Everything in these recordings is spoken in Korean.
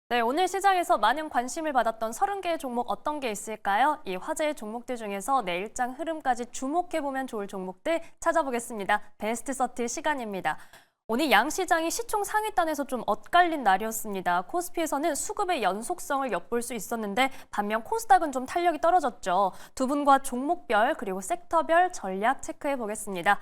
네, 오늘 시장에서 많은 관심을 받았던 30개의 종목 어떤 게 있을까요? 이 화제의 종목들 중에서 내일장 흐름까지 주목해보면 좋을 종목들 찾아보겠습니다. 베스트 30 시간입니다. 오늘 양시장이 시총 상위단에서 좀 엇갈린 날이었습니다. 코스피에서는 수급의 연속성을 엿볼 수 있었는데 반면 코스닥은 좀 탄력이 떨어졌죠. 두 분과 종목별 그리고 섹터별 전략 체크해 보겠습니다.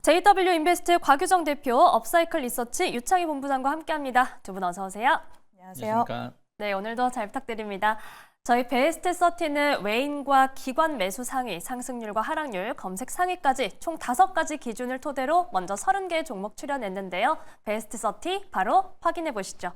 JW 인베스트 곽유정 대표, 업사이클 리서치 유창희 본부장과 함께합니다. 두 분 어서 오세요. 안녕하세요. 안녕하십니까. 네, 오늘도 잘 부탁드립니다. 저희 베스트 30는 외인과 기관 매수 상위, 상승률과 하락률, 검색 상위까지 총 5가지 기준을 토대로 먼저 30개의 종목 추려냈는데요. 베스트 30 바로 확인해 보시죠.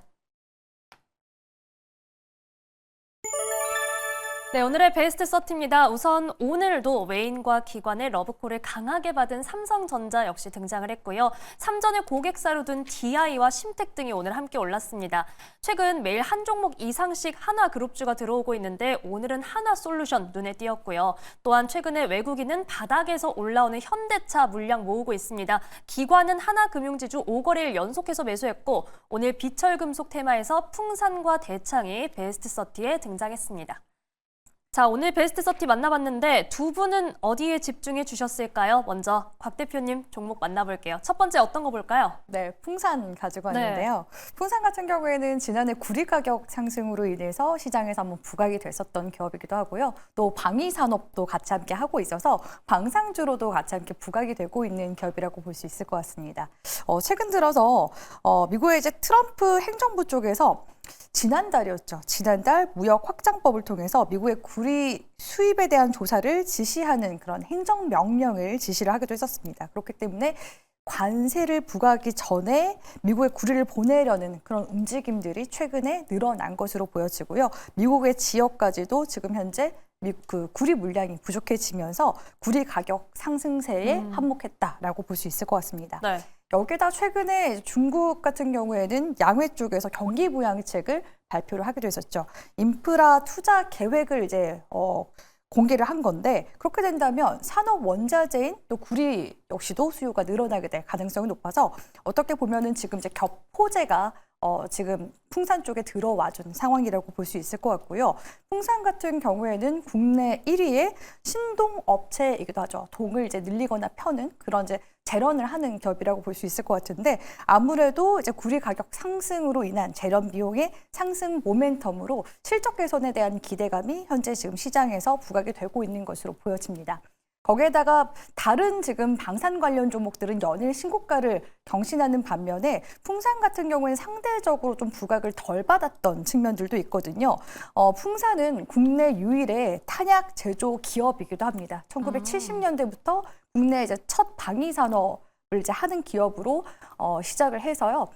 네, 오늘의 베스트 30입니다. 우선 오늘도 외인과 기관의 러브콜을 강하게 받은 삼성전자 역시 등장을 했고요. 삼전의 고객사로 둔 DI와 심택 등이 오늘 함께 올랐습니다. 최근 매일 한 종목 이상씩 하나그룹주가 들어오고 있는데 오늘은 하나솔루션 눈에 띄었고요. 또한 최근에 외국인은 바닥에서 올라오는 현대차 물량 모으고 있습니다. 기관은 하나금융지주 5거래일 연속해서 매수했고 오늘 비철금속 테마에서 풍산과 대창이 베스트 30에 등장했습니다. 자, 오늘 베스트 30 만나봤는데 두 분은 어디에 집중해 주셨을까요? 먼저 곽 대표님 종목 만나볼게요. 첫 번째 어떤 거 볼까요? 네, 풍산 가지고 왔는데요. 풍산 같은 경우에는 지난해 구리 가격 상승으로 인해서 시장에서 한번 부각이 됐었던 기업이기도 하고요. 또 방위 산업도 같이 함께 하고 있어서 방산주로도 같이 함께 부각이 되고 있는 기업이라고 볼 수 있을 것 같습니다. 최근 들어서 미국의 이제 트럼프 행정부 쪽에서 지난달이었죠. 지난달 무역 확장법을 통해서 미국의 구리 수입에 대한 조사를 지시하는 그런 행정명령을 지시를 하기도 했었습니다. 그렇기 때문에 관세를 부과하기 전에 미국에 구리를 보내려는 그런 움직임들이 최근에 늘어난 것으로 보여지고요. 미국의 지역까지도 지금 현재 구리 물량이 부족해지면서 구리 가격 상승세에 한몫했다라고 볼 수 있을 것 같습니다. 네. 여기다 최근에 중국 같은 경우에는 양회 쪽에서 경기 부양책을 발표를 하기도 했었죠. 인프라 투자 계획을 이제 공개를 한 건데 그렇게 된다면 산업 원자재인 또 구리 역시도 수요가 늘어나게 될 가능성이 높아서 어떻게 보면은 지금 이제 겹포제가 지금 풍산 쪽에 들어와준 상황이라고 볼 수 있을 것 같고요. 풍산 같은 경우에는 국내 1위의 신동 업체이기도 하죠. 동을 이제 늘리거나 펴는 그런 이제 재련을 하는 기업이라고 볼 수 있을 것 같은데 아무래도 이제 구리 가격 상승으로 인한 재련 비용의 상승 모멘텀으로 실적 개선에 대한 기대감이 현재 지금 시장에서 부각이 되고 있는 것으로 보여집니다. 거기에다가 다른 지금 방산 관련 종목들은 연일 신고가를 경신하는 반면에 풍산 같은 경우에는 상대적으로 좀 부각을 덜 받았던 측면들도 있거든요. 풍산은 국내 유일의 탄약 제조 기업이기도 합니다. 1970년대부터 국내 이제 첫 방위 산업을 이제 하는 기업으로 시작을 해서요.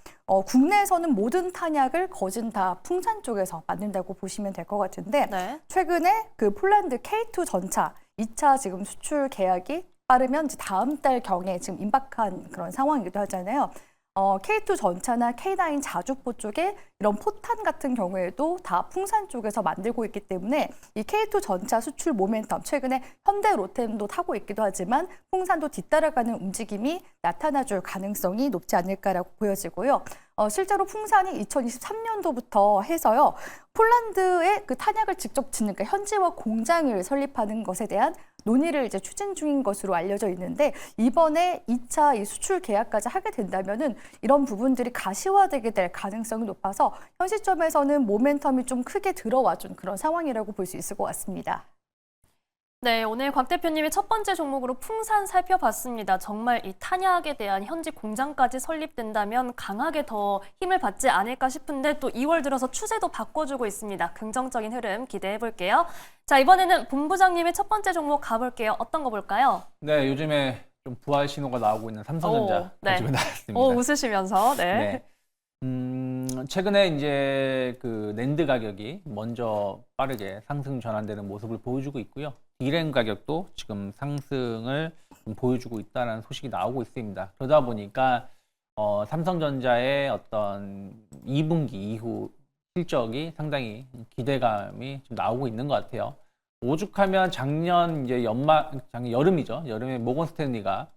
국내에서는 모든 탄약을 거진 다 풍산 쪽에서 만든다고 보시면 될 것 같은데 네. 최근에 그 폴란드 K2 전차 2차 지금 수출 계약이 빠르면 이제 다음 달 경에 지금 임박한 그런 상황이기도 하잖아요. K2 전차나 K9 자주포 쪽에 이런 포탄 같은 경우에도 다 풍산 쪽에서 만들고 있기 때문에 이 K2 전차 수출 모멘텀 최근에 현대 로템도 타고 있기도 하지만 풍산도 뒤따라가는 움직임이 나타나줄 가능성이 높지 않을까라고 보여지고요. 실제로 풍산이 2023년도부터 해서요. 폴란드에 그 탄약을 직접 짓는 그러니까 현지화 공장을 설립하는 것에 대한 논의를 이제 추진 중인 것으로 알려져 있는데 이번에 2차 이 수출 계약까지 하게 된다면은 이런 부분들이 가시화되게 될 가능성이 높아서 현 시점에서는 모멘텀이 좀 크게 들어와준 그런 상황이라고 볼 수 있을 것 같습니다. 네, 오늘 곽 대표님의 첫 번째 종목으로 풍산 살펴봤습니다. 정말 이 탄약에 대한 현지 공장까지 설립된다면 강하게 더 힘을 받지 않을까 싶은데 또 2월 들어서 추세도 바꿔주고 있습니다. 긍정적인 흐름 기대해 볼게요. 자, 이번에는 본부장님의 첫 번째 종목 가볼게요. 어떤 거 볼까요? 네, 요즘에 좀 부활 신호가 나오고 있는 삼성전자 네. 가지고 나왔습니다. 웃으시면서. 네. 최근에 이제 그 낸드 가격이 먼저 빠르게 상승 전환되는 모습을 보여주고 있고요. 디램 가격도 지금 상승을 좀 보여주고 있다는 소식이 나오고 있습니다. 그러다 보니까 삼성전자의 어떤 2분기 이후 실적이 상당히 기대감이 좀 나오고 있는 것 같아요. 오죽하면 작년 이제 작년 여름이죠. 여름에 모건 스탠리가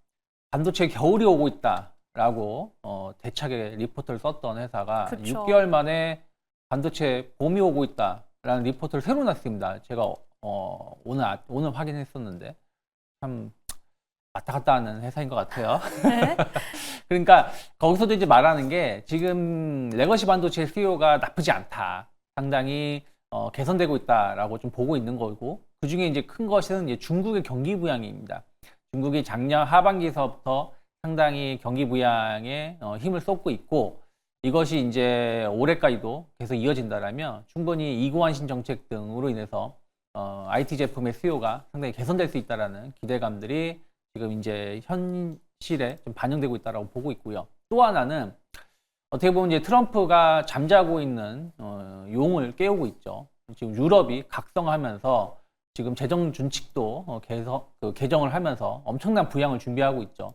반도체 겨울이 오고 있다라고 대차게 리포트를 썼던 회사가 그쵸. 6개월 만에 반도체 봄이 오고 있다라는 리포트를 새로 냈습니다. 제가 오늘 확인했었는데 참 왔다 갔다 하는 회사인 것 같아요. 네. 그러니까 거기서도 이제 말하는 게 지금 레거시 반도체 수요가 나쁘지 않다. 상당히 개선되고 있다라고 좀 보고 있는 거고, 그 중에 이제 큰 것은 이제 중국의 경기 부양입니다. 중국이 작년 하반기서부터 상당히 경기 부양에 힘을 쏟고 있고, 이것이 이제 올해까지도 계속 이어진다라면 충분히 이구환신 정책 등으로 인해서 IT 제품의 수요가 상당히 개선될 수 있다라는 기대감들이 지금 이제 현실에 좀 반영되고 있다라고 보고 있고요. 또 하나는 어떻게 보면 이제 트럼프가 잠자고 있는 용을 깨우고 있죠. 지금 유럽이 각성하면서 지금 재정 준칙도 개정을 하면서 엄청난 부양을 준비하고 있죠.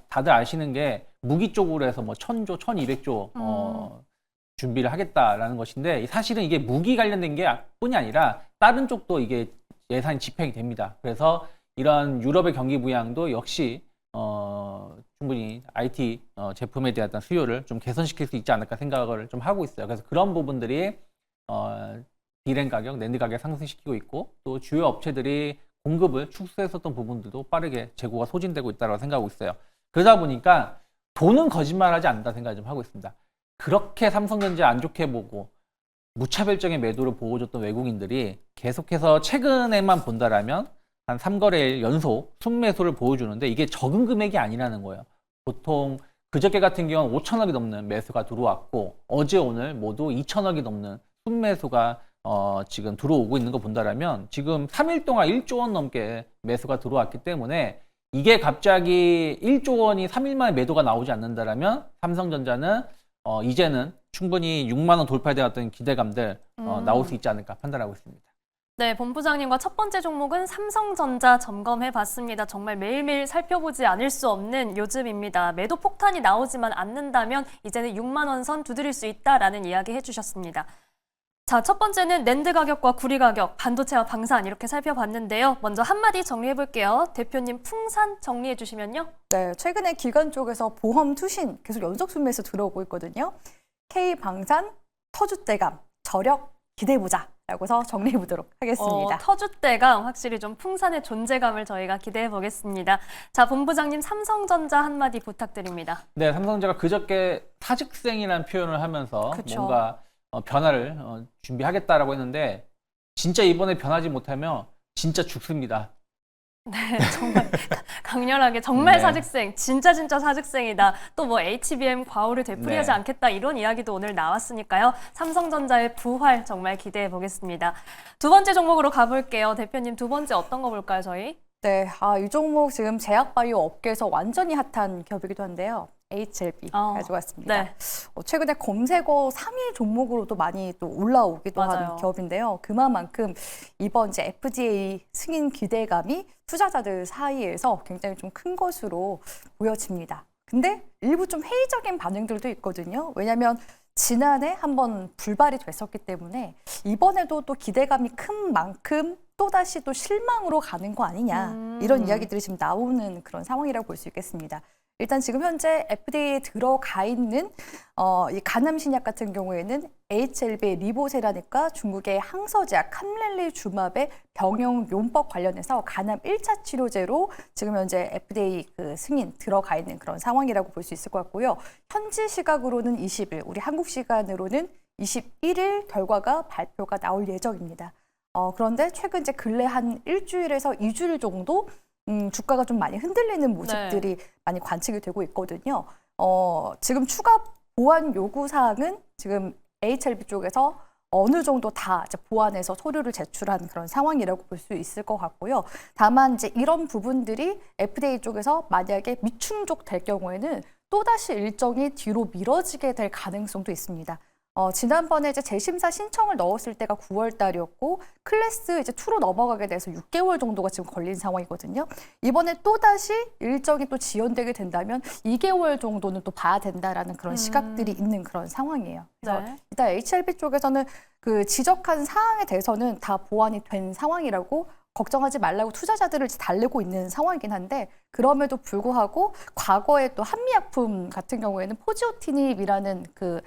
다들 아시는 게 무기 쪽으로 해서 1,000조, 1,200조 준비를 하겠다라는 것인데, 사실은 이게 무기 관련된 게 뿐이 아니라 다른 쪽도 이게 예산이 집행이 됩니다. 그래서 이런 유럽의 경기 부양도 역시 충분히 IT 제품에 대한 수요를 좀 개선시킬 수 있지 않을까 생각을 좀 하고 있어요. 그래서 그런 부분들이 D램 가격, 낸드 가격 상승시키고 있고, 또 주요 업체들이 공급을 축소했었던 부분들도 빠르게 재고가 소진되고 있다고 생각하고 있어요. 그러다 보니까 돈은 거짓말하지 않는다 생각을 좀 하고 있습니다. 그렇게 삼성전자 안 좋게 보고 무차별적인 매도를 보여줬던 외국인들이 계속해서 최근에만 본다라면 한 3거래일 연속 순매수를 보여주는데, 이게 적은 금액이 아니라는 거예요. 보통 그저께 같은 경우는 5천억이 넘는 매수가 들어왔고, 어제 오늘 모두 2천억이 넘는 순매수가 지금 들어오고 있는 거 본다라면 지금 3일 동안 1조 원 넘게 매수가 들어왔기 때문에, 이게 갑자기 1조 원이 3일 만에 매도가 나오지 않는다라면 삼성전자는 이제는 충분히 6만 원 돌파되었던 기대감들 나올 수 있지 않을까 판단하고 있습니다. 네, 본부장님과 첫 번째 종목은 삼성전자 점검해 봤습니다. 정말 매일매일 살펴보지 않을 수 없는 요즘입니다. 매도 폭탄이 나오지만 않는다면 이제는 6만 원 선 두드릴 수 있다라는 이야기 해주셨습니다. 자, 첫 번째는 낸드 가격과 구리 가격, 반도체와 방산 이렇게 살펴봤는데요. 먼저 한마디 정리해 볼게요. 대표님 풍산 정리해 주시면요. 네, 최근에 기관 쪽에서 보험 투신 계속 연속 순매수 들어오고 있거든요. K방산, 터줏대감, 저력, 기대해보자 라고 해서 정리해 보도록 하겠습니다. 터줏대감 확실히 좀 풍산의 존재감을 저희가 기대해 보겠습니다. 자, 본부장님 삼성전자 한마디 부탁드립니다. 네, 삼성전자가 그저께 사직생이라는 표현을 하면서 그쵸. 뭔가 변화를 준비하겠다라고 했는데, 진짜 이번에 변하지 못하면 진짜 죽습니다. 네, 정말 강렬하게 정말 네. 사직생, 진짜 사직생이다. 또 뭐 HBM 과오를 되풀이하지 네. 않겠다 이런 이야기도 오늘 나왔으니까요. 삼성전자의 부활 정말 기대해 보겠습니다. 두 번째 종목으로 가볼게요. 대표님 두 번째 어떤 거 볼까요, 저희? 네, 이 종목 지금 제약바이오 업계에서 완전히 핫한 기업이기도 한데요. HLB 가져왔습니다. 네. 최근에 검색어 3위 종목으로도 많이 또 올라오기도 맞아요. 한 기업인데요. 그만큼 이번 이제 FDA 승인 기대감이 투자자들 사이에서 굉장히 좀 큰 것으로 보여집니다. 근데 일부 좀 회의적인 반응들도 있거든요. 왜냐하면 지난해 한번 불발이 됐었기 때문에 이번에도 또 기대감이 큰 만큼 또다시 또 실망으로 가는 거 아니냐, 이런 이야기들이 지금 나오는 그런 상황이라고 볼 수 있겠습니다. 일단 지금 현재 FDA에 들어가 있는 이 간암 신약 같은 경우에는 HLB의 리보세라닉과 중국의 항서제약 캄렐리주맙의 병용 용법 관련해서 간암 1차 치료제로 지금 현재 FDA 그 승인 들어가 있는 그런 상황이라고 볼 수 있을 것 같고요. 현지 시각으로는 20일, 우리 한국 시간으로는 21일 결과가 발표가 나올 예정입니다. 그런데 최근 이제 근래 한 일주일에서 2주일 정도 주가가 좀 많이 흔들리는 모습들이 많이 관측이 되고 있거든요. 지금 추가 보완 요구 사항은 지금 HLB 쪽에서 어느 정도 다 이제 보완해서 서류를 제출한 그런 상황이라고 볼 수 있을 것 같고요. 다만 이제 이런 부분들이 FDA 쪽에서 만약에 미충족될 경우에는 또다시 일정이 뒤로 미뤄지게 될 가능성도 있습니다. 지난번에 이제 재심사 신청을 넣었을 때가 9월 달이었고 클래스 이제 2로 넘어가게 돼서 6개월 정도가 지금 걸린 상황이거든요. 이번에 또다시 일정이 또 지연되게 된다면 2개월 정도는 또 봐야 된다라는 그런 시각들이 있는 그런 상황이에요. 그래서 네. 일단 HLB 쪽에서는 그 지적한 사항에 대해서는 다 보완이 된 상황이라고 걱정하지 말라고 투자자들을 달래고 있는 상황이긴 한데 그럼에도 불구하고 과거에 또 한미약품 같은 경우에는 포지오티닙이라는 그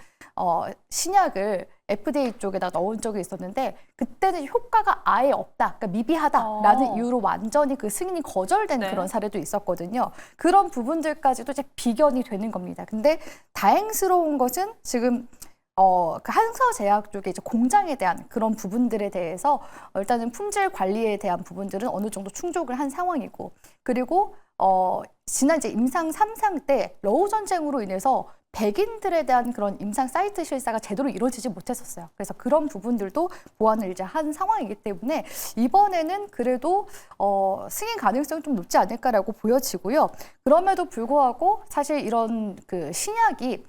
신약을 FDA 쪽에다 넣은 적이 있었는데 그때는 효과가 아예 없다, 그러니까 미비하다라는 이유로 완전히 그 승인이 거절된 네. 그런 사례도 있었거든요. 그런 부분들까지도 이제 비견이 되는 겁니다. 근데 다행스러운 것은 지금 그 한서제약 쪽에 이제 공장에 대한 그런 부분들에 대해서 일단은 품질 관리에 대한 부분들은 어느 정도 충족을 한 상황이고 그리고 지난 이제 임상 3상 때 러우 전쟁으로 인해서 백인들에 대한 그런 임상 사이트 실사가 제대로 이루어지지 못했었어요. 그래서 그런 부분들도 보완을 이제 한 상황이기 때문에 이번에는 그래도 승인 가능성이 좀 높지 않을까라고 보여지고요. 그럼에도 불구하고 사실 이런 그 신약이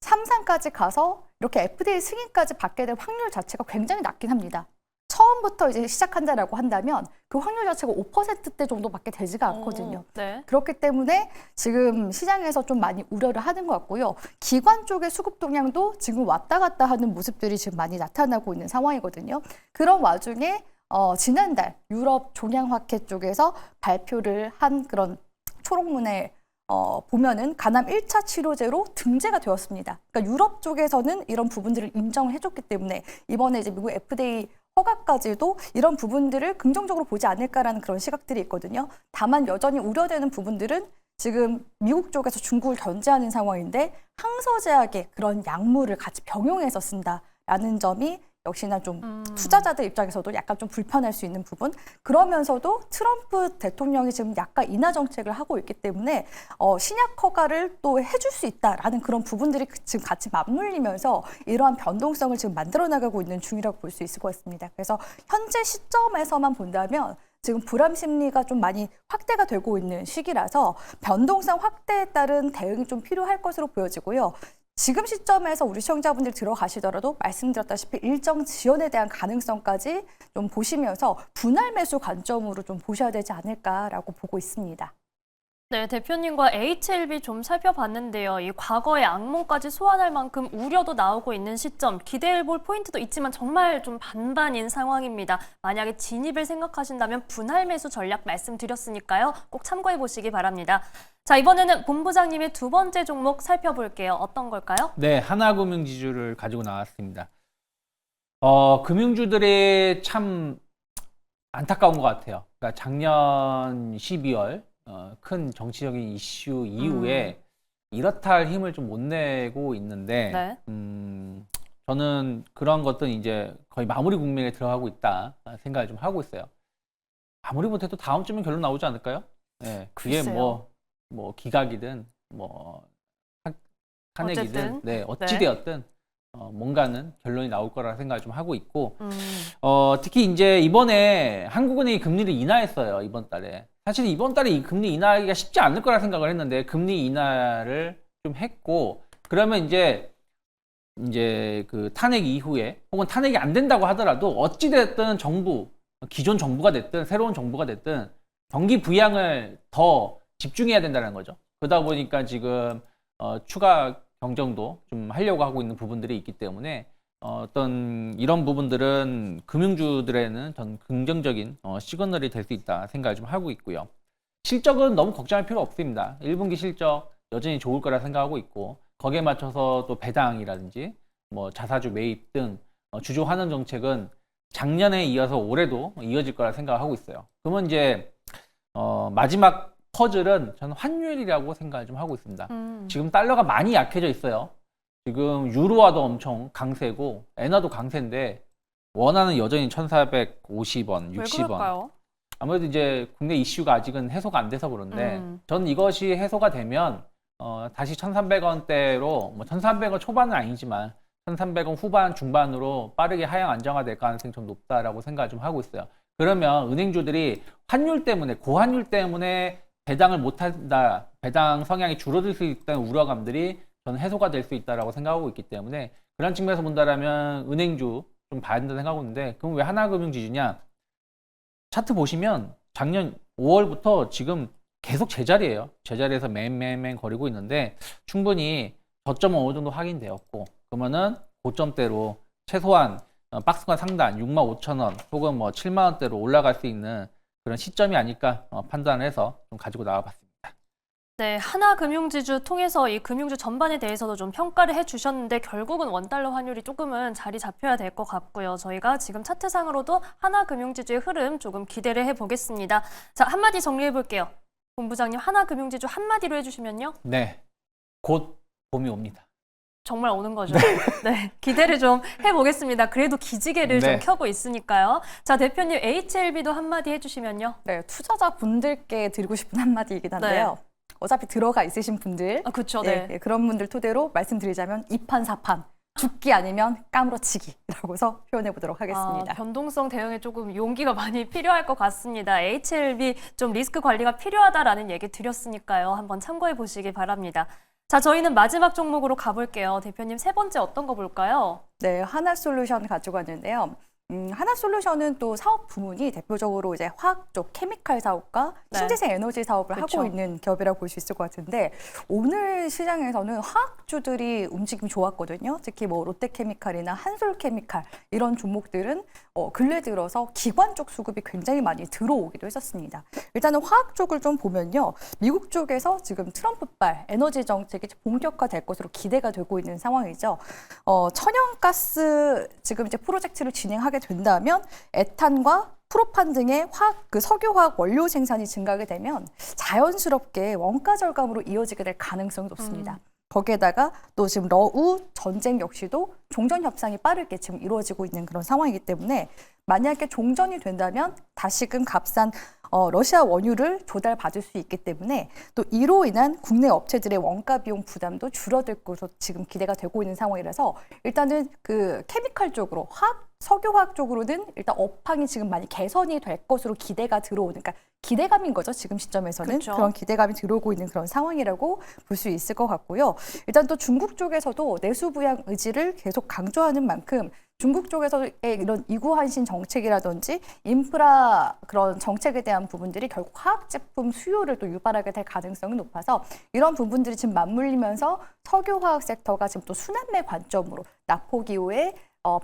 3상까지 가서 이렇게 FDA 승인까지 받게 될 확률 자체가 굉장히 낮긴 합니다. 처음부터 이제 시작한다라고 한다면 그 확률 자체가 5%대 정도밖에 되지가 않거든요. 네. 그렇기 때문에 지금 시장에서 좀 많이 우려를 하는 것 같고요. 기관 쪽의 수급 동향도 지금 왔다 갔다 하는 모습들이 지금 많이 나타나고 있는 상황이거든요. 그런 와중에 지난달 유럽 종양학회 쪽에서 발표를 한 그런 초록문에 보면은 간암 1차 치료제로 등재가 되었습니다. 그러니까 유럽 쪽에서는 이런 부분들을 인정을 해줬기 때문에 이번에 이제 미국 FDA 허가까지도 이런 부분들을 긍정적으로 보지 않을까라는 그런 시각들이 있거든요. 다만 여전히 우려되는 부분들은 지금 미국 쪽에서 중국을 견제하는 상황인데 항서제약의 그런 약물을 같이 병용해서 쓴다라는 점이 역시나 좀 투자자들 입장에서도 약간 좀 불편할 수 있는 부분. 그러면서도 트럼프 대통령이 지금 약간 인하 정책을 하고 있기 때문에 신약 허가를 또 해줄 수 있다라는 그런 부분들이 지금 같이 맞물리면서 이러한 변동성을 지금 만들어 나가고 있는 중이라고 볼 수 있을 것 같습니다. 그래서 현재 시점에서만 본다면 지금 불안 심리가 좀 많이 확대가 되고 있는 시기라서 변동성 확대에 따른 대응이 좀 필요할 것으로 보여지고요. 지금 시점에서 우리 시청자분들 들어가시더라도 말씀드렸다시피 일정 지연에 대한 가능성까지 좀 보시면서 분할 매수 관점으로 좀 보셔야 되지 않을까라고 보고 있습니다. 네, 대표님과 HLB 좀 살펴봤는데요. 이 과거의 악몽까지 소환할 만큼 우려도 나오고 있는 시점, 기대해볼 포인트도 있지만 정말 좀 반반인 상황입니다. 만약에 진입을 생각하신다면 분할 매수 전략 말씀드렸으니까요. 꼭 참고해 보시기 바랍니다. 자, 이번에는 본부장님의 두 번째 종목 살펴볼게요. 어떤 걸까요? 네, 하나금융지주를 가지고 나왔습니다. 금융주들이 참 안타까운 것 같아요. 그러니까 작년 12월 큰 정치적인 이슈 이후에 이렇다 할 힘을 좀 못 내고 있는데 네. 저는 그런 것들은 이제 거의 마무리 국면에 들어가고 있다 생각을 좀 하고 있어요. 아무리 못해도 다음 주면 결론 나오지 않을까요? 네, 그게 글쎄요. 뭐 기각이든 뭐 탄핵이든 어쨌든. 네, 어찌되었든 뭔가는 결론이 나올 거라 생각을 좀 하고 있고 특히 이제 이번에 한국은행이 금리를 인하했어요. 이번 달에. 사실 이번 달에 이 금리 인하하기가 쉽지 않을 거라 생각을 했는데 금리 인하를 좀 했고 그러면 이제 그 탄핵 이후에 혹은 탄핵이 안 된다고 하더라도 어찌 됐든 정부 기존 정부가 됐든 새로운 정부가 됐든 경기 부양을 더 집중해야 된다는 거죠. 그러다 보니까 지금 추가 경정도 좀 하려고 하고 있는 부분들이 있기 때문에 어떤 이런 부분들은 금융주들에는 전 긍정적인 시그널이 될 수 있다 생각을 좀 하고 있고요. 실적은 너무 걱정할 필요 없습니다. 1분기 실적 여전히 좋을 거라 생각하고 있고 거기에 맞춰서 또 배당이라든지 뭐 자사주 매입 등 주주 환원 정책은 작년에 이어서 올해도 이어질 거라 생각하고 있어요. 그러면 이제 마지막 퍼즐은 저는 환율이라고 생각을 좀 하고 있습니다. 지금 달러가 많이 약해져 있어요. 지금 유로화도 엄청 강세고 엔화도 강세인데 원화는 여전히 1,450원, 왜 60원. 그럴까요? 아무래도 이제 국내 이슈가 아직은 해소가 안 돼서 그런데 전 이것이 해소가 되면 다시 1,300원대로 뭐 1,300원 초반은 아니지만 1,300원 후반 중반으로 빠르게 하향 안정화될 가능성이 좀 높다라고 생각을 좀 하고 있어요. 그러면 은행주들이 환율 때문에 고환율 때문에 배당을 못한다, 배당 성향이 줄어들 수 있다는 우려감들이 저는 해소가 될 수 있다라고 생각하고 있기 때문에 그런 측면에서 본다라면 은행주 좀 봐야 된다 생각하고 있는데 그럼 왜 하나금융지주냐? 차트 보시면 작년 5월부터 지금 계속 제자리예요. 제자리에서 맨 거리고 있는데 충분히 저점은 어느 정도 확인되었고 그러면은 고점대로 최소한 박스권 상단 65,000원 혹은 뭐 7만 원대로 올라갈 수 있는 그런 시점이 아닐까 판단을 해서 좀 가지고 나와봤습니다. 네, 하나금융지주 통해서 이 금융주 전반에 대해서도 좀 평가를 해주셨는데 결국은 원달러 환율이 조금은 자리 잡혀야 될 것 같고요. 저희가 지금 차트상으로도 하나금융지주의 흐름 조금 기대를 해보겠습니다. 자, 한마디 정리해볼게요. 본부장님, 하나금융지주 한마디로 해주시면요. 네, 곧 봄이 옵니다. 정말 오는 거죠. 네, 기대를 좀 해보겠습니다. 그래도 기지개를 좀 네. 켜고 있으니까요. 자, 대표님 HLB도 한마디 해주시면요. 네, 투자자분들께 드리고 싶은 한마디이긴 한데요. 어차피 들어가 있으신 분들, 아, 그렇죠. 네, 네. 그런 분들 토대로 말씀드리자면 이판사판, 죽기 아니면 까무러치기라고 해서 표현해 보도록 하겠습니다. 변동성 대응에 조금 용기가 많이 필요할 것 같습니다. HLB 좀 리스크 관리가 필요하다라는 얘기 드렸으니까요. 한번 참고해 보시기 바랍니다. 자, 저희는 마지막 종목으로 가볼게요. 대표님 세 번째 어떤 거 볼까요? 네, 하나솔루션 가지고 왔는데요. 하나솔루션은 또 사업 부문이 대표적으로 이제 화학 쪽 케미칼 사업과 네. 신재생 에너지 사업을 그쵸. 하고 있는 기업이라고 볼 수 있을 것 같은데 오늘 시장에서는 화학주들이 움직임이 좋았거든요. 특히 뭐 롯데케미칼이나 한솔케미칼 이런 종목들은 근래 들어서 기관 쪽 수급이 굉장히 많이 들어오기도 했었습니다. 일단은 화학 쪽을 좀 보면요. 미국 쪽에서 지금 트럼프발 에너지 정책이 본격화될 것으로 기대가 되고 있는 상황이죠. 천연가스 지금 이제 프로젝트를 진행하게 된다면 에탄과 프로판 등의 석유화학 원료 생산이 증가하게 되면 자연스럽게 원가 절감으로 이어지게 될 가능성이 높습니다. 거기에다가 또 지금 러우 전쟁 역시도 종전 협상이 빠르게 지금 이루어지고 있는 그런 상황이기 때문에 만약에 종전이 된다면 다시금 값싼 러시아 원유를 조달받을 수 있기 때문에 또 이로 인한 국내 업체들의 원가 비용 부담도 줄어들 것으로 지금 기대가 되고 있는 상황이라서 일단은 그 케미칼 쪽으로 석유화학 쪽으로는 일단 업황이 지금 많이 개선이 될 것으로 기대가 들어오는, 그러니까 기대감인 거죠. 지금 시점에서는 그쵸. 그런 기대감이 들어오고 있는 그런 상황이라고 볼 수 있을 것 같고요. 일단 또 중국 쪽에서도 내수 부양 의지를 계속 강조하는 만큼 중국 쪽에서의 이런 이구한신 정책이라든지 인프라 그런 정책에 대한 부분들이 결국 화학 제품 수요를 또 유발하게 될 가능성이 높아서 이런 부분들이 지금 맞물리면서 석유화학 섹터가 지금 또 순환매 관점으로 나포기호의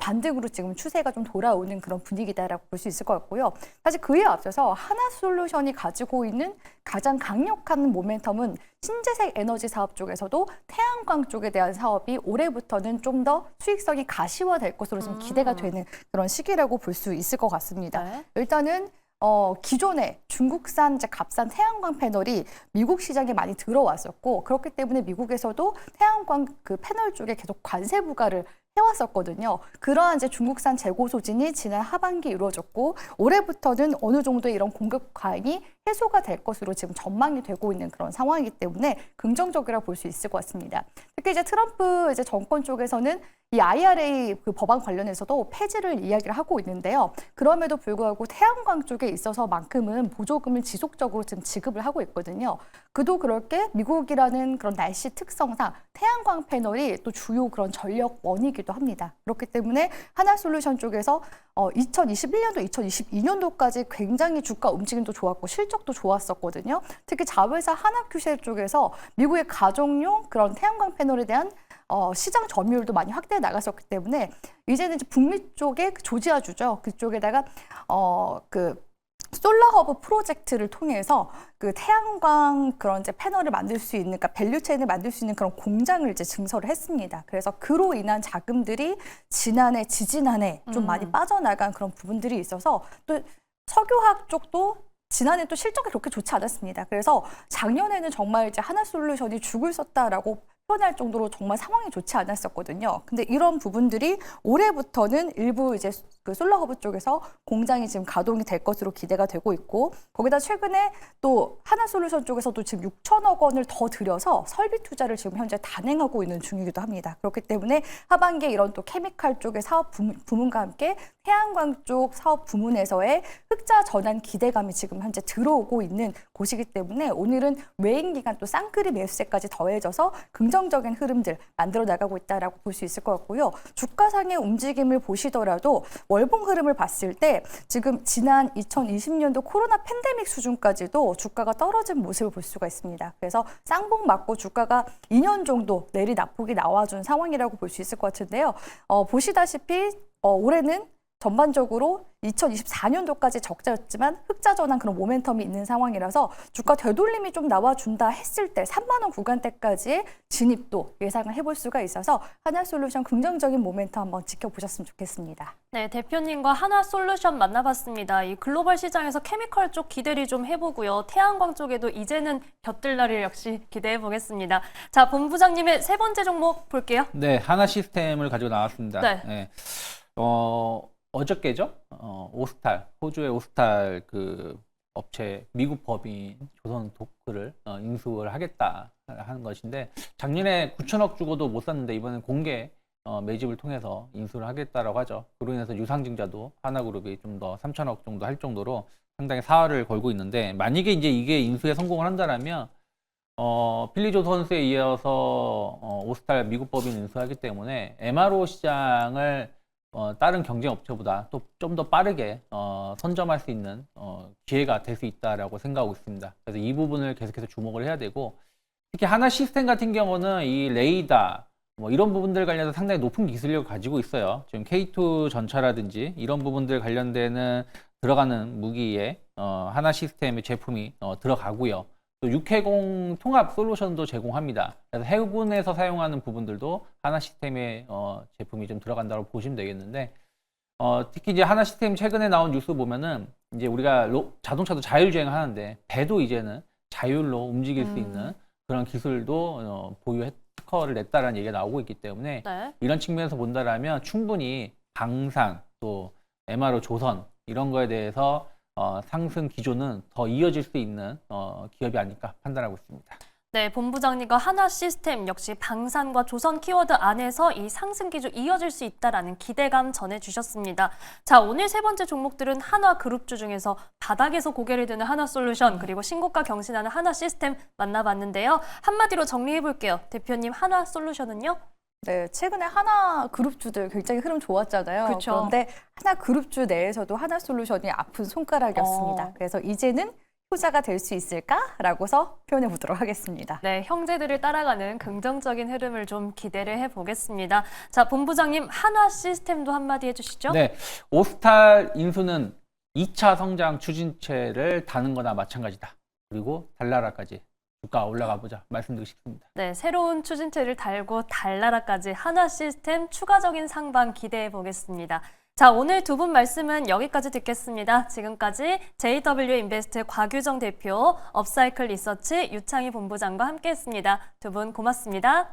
반등으로 지금 추세가 좀 돌아오는 그런 분위기다라고 볼 수 있을 것 같고요. 사실 그에 앞서서 하나솔루션이 가지고 있는 가장 강력한 모멘텀은 신재생 에너지 사업 쪽에서도 태양광 쪽에 대한 사업이 올해부터는 좀 더 수익성이 가시화될 것으로 좀 기대가 되는 그런 시기라고 볼 수 있을 것 같습니다. 네. 일단은 기존에 중국산 이제 값싼 태양광 패널이 미국 시장에 많이 들어왔었고 그렇기 때문에 미국에서도 태양광 그 패널 쪽에 계속 관세 부과를 해왔었거든요. 그러한 이제 중국산 재고 소진이 지난 하반기에 이루어졌고 올해부터는 어느 정도의 이런 공급 과잉이 해소가 될 것으로 지금 전망이 되고 있는 그런 상황이기 때문에 긍정적이라고 볼 수 있을 것 같습니다. 특히 이제 트럼프 이제 정권 쪽에서는 이 IRA 그 법안 관련해서도 폐지를 이야기를 하고 있는데요. 그럼에도 불구하고 태양광 쪽에 있어서만큼은 보조금을 지속적으로 지금 지급을 하고 있거든요. 그도 그럴 게 미국이라는 그런 날씨 특성상 태양광 패널이 또 주요 그런 전력원이기도 합니다. 그렇기 때문에 하나솔루션 쪽에서 2021년도, 2022년도까지 굉장히 주가 움직임도 좋았고 실적도 좋았었거든요. 특히 자회사 하나큐셀 쪽에서 미국의 가정용 그런 태양광 패널에 대한 시장 점유율도 많이 확대해 나갔었기 때문에 이제는 이제 북미 쪽에 조지아주죠. 그쪽에다가 그 솔라허브 프로젝트를 통해서 그 태양광 그런 이제 패널을 만들 수 있는, 그러니까 밸류체인을 만들 수 있는 그런 공장을 이제 증설을 했습니다. 그래서 그로 인한 자금들이 지난해, 지지난해 좀 많이 빠져나간 그런 부분들이 있어서 또 석유화학 쪽도 지난해 또 실적이 그렇게 좋지 않았습니다. 그래서 작년에는 정말 이제 하나솔루션이 죽을 썼다라고 표현할 정도로 정말 상황이 좋지 않았었거든요. 근데 이런 부분들이 올해부터는 일부 이제 그 솔라허브 쪽에서 공장이 지금 가동이 될 것으로 기대가 되고 있고 거기다 최근에 또 하나솔루션 쪽에서도 지금 6천억 원을 더 들여서 설비 투자를 지금 현재 단행하고 있는 중이기도 합니다. 그렇기 때문에 하반기에 이런 또 케미칼 쪽의 사업 부문과 함께 태양광 쪽 사업 부문에서의 흑자 전환 기대감이 지금 현재 들어오고 있는 곳이기 때문에 오늘은 외인 기간 또 쌍끌이 매수세까지 더해져서 긍정적인 흐름들 만들어 나가고 있다라고 볼 수 있을 것 같고요. 주가상의 움직임을 보시더라도 월봉 흐름을 봤을 때 지금 지난 2020년도 코로나 팬데믹 수준까지도 주가가 떨어진 모습을 볼 수가 있습니다. 그래서 쌍봉 맞고 주가가 2년 정도 내리납폭이 나와준 상황이라고 볼 수 있을 것 같은데요. 보시다시피 올해는 전반적으로 2024년도까지 적자였지만 흑자 전환 그런 모멘텀이 있는 상황이라서 주가 되돌림이 좀 나와준다 했을 때 3만 원 구간대까지의 진입도 예상을 해볼 수가 있어서 하나솔루션 긍정적인 모멘텀 한번 지켜보셨으면 좋겠습니다. 네, 대표님과 하나솔루션 만나봤습니다. 이 글로벌 시장에서 케미컬 쪽 기대를 좀 해보고요. 태양광 쪽에도 이제는 곁들 날을 역시 기대해 보겠습니다. 자, 본부장님의 세 번째 종목 볼게요. 네, 하나 시스템을 가지고 나왔습니다. 네. 네. 어저께죠? 오스탈, 호주의 오스탈 그 업체 미국 법인 조선 도크를 인수를 하겠다 하는 것인데 작년에 9천억 주고도 못 샀는데 이번엔 공개 매집을 통해서 인수를 하겠다라고 하죠. 그로 인해서 유상증자도 하나그룹이 좀 더 3천억 정도 할 정도로 상당히 사활을 걸고 있는데 만약에 이제 이게 인수에 성공을 한다라면 필리조선스에 이어서 오스탈 미국 법인 인수하기 때문에 MRO 시장을 다른 경쟁 업체보다 또 좀 더 빠르게 선점할 수 있는 기회가 될 수 있다라고 생각하고 있습니다. 그래서 이 부분을 계속해서 주목을 해야 되고 특히 하나 시스템 같은 경우는 이 레이더 뭐 이런 부분들 관련해서 상당히 높은 기술력을 가지고 있어요. 지금 K2 전차라든지 이런 부분들 관련되는 들어가는 무기에 하나 시스템의 제품이 들어가고요. 또 육해공 통합 솔루션도 제공합니다. 그래서 해군에서 사용하는 부분들도 하나 시스템의 제품이 좀 들어간다고 보시면 되겠는데 특히 이제 하나 시스템 최근에 나온 뉴스 보면은 이제 우리가 자동차도 자율주행 하는데 배도 이제는 자율로 움직일 수 있는 그런 기술도 특허를 냈다라는 얘기가 나오고 있기 때문에 네. 이런 측면에서 본다라면 충분히 방산 또 MRO 조선 이런 거에 대해서 상승 기조는 더 이어질 수 있는 기업이 아닐까 판단하고 있습니다. 네, 본부장님과 하나 시스템 역시 방산과 조선 키워드 안에서 이 상승 기조 이어질 수 있다라는 기대감 전해주셨습니다. 자, 오늘 세 번째 종목들은 하나 그룹주 중에서 바닥에서 고개를 드는 하나솔루션 그리고 신고가 경신하는 하나 시스템 만나봤는데요. 한마디로 정리해볼게요. 대표님, 하나솔루션은요? 네, 최근에 하나 그룹주들 굉장히 흐름 좋았잖아요. 그렇죠. 그런데 하나 그룹주 내에서도 하나솔루션이 아픈 손가락이었습니다. 그래서 이제는 효자가 될 수 있을까라고서 표현해 보도록 하겠습니다. 네, 형제들을 따라가는 긍정적인 흐름을 좀 기대를 해보겠습니다. 자, 본부장님, 하나 시스템도 한마디 해주시죠. 네, 오스탈 인수는 2차 성장 추진체를 다는 거나 마찬가지다. 그리고 달나라까지 주가 올라가 보자 말씀드리고 싶습니다. 네, 새로운 추진체를 달고 달나라까지 하나 시스템 추가적인 상방 기대해 보겠습니다. 자, 오늘 두 분 말씀은 여기까지 듣겠습니다. 지금까지 JW 인베스트 곽유정 대표, 업사이클 리서치 유창희 본부장과 함께했습니다. 두 분 고맙습니다.